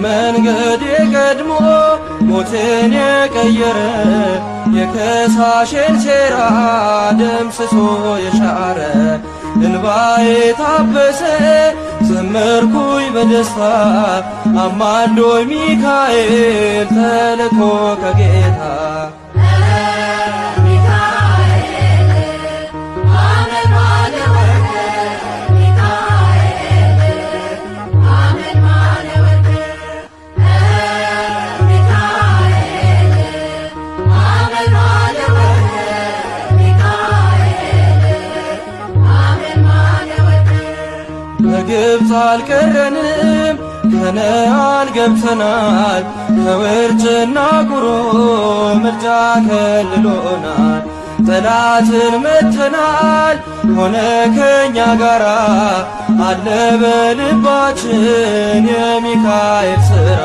ከመንገዴ ቀድሞ ሞትን የቀየረ የከሳሽን ሴራ ደምስሶ የሻረ እንባዬ ታበሰ ዘመርኩኝ በደስታ አማልዶኝ ሚካኤል ተልኮ ከጌታ በግብፅ አልቀረንም ከነዓን ገብተናል ከውርጭና ቁሮ ምልጃ ከልሎናል ጠላትን መትተናል ሆነ ከኛ ጋራ አለ በልባችን የሚካኤል ሥራ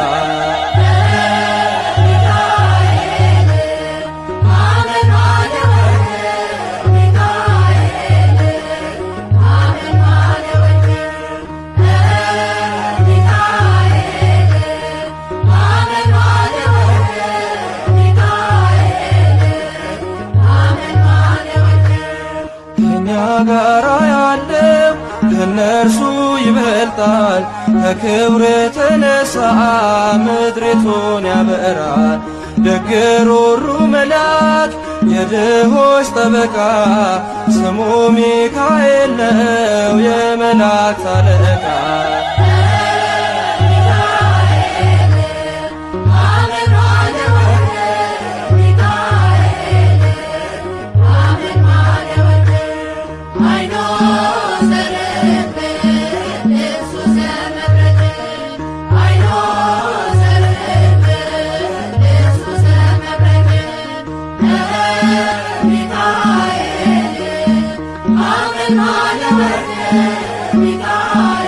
ጋራ ያለው ከነርሱ ይበልጣል ከክብር የተነሳ ምድሪቱን ያበራል ደግ ሩሩ መልአክ የድሆች ጠበቃ ስሙ ሚካኤል ነው የመላእክት አለቃ Michael,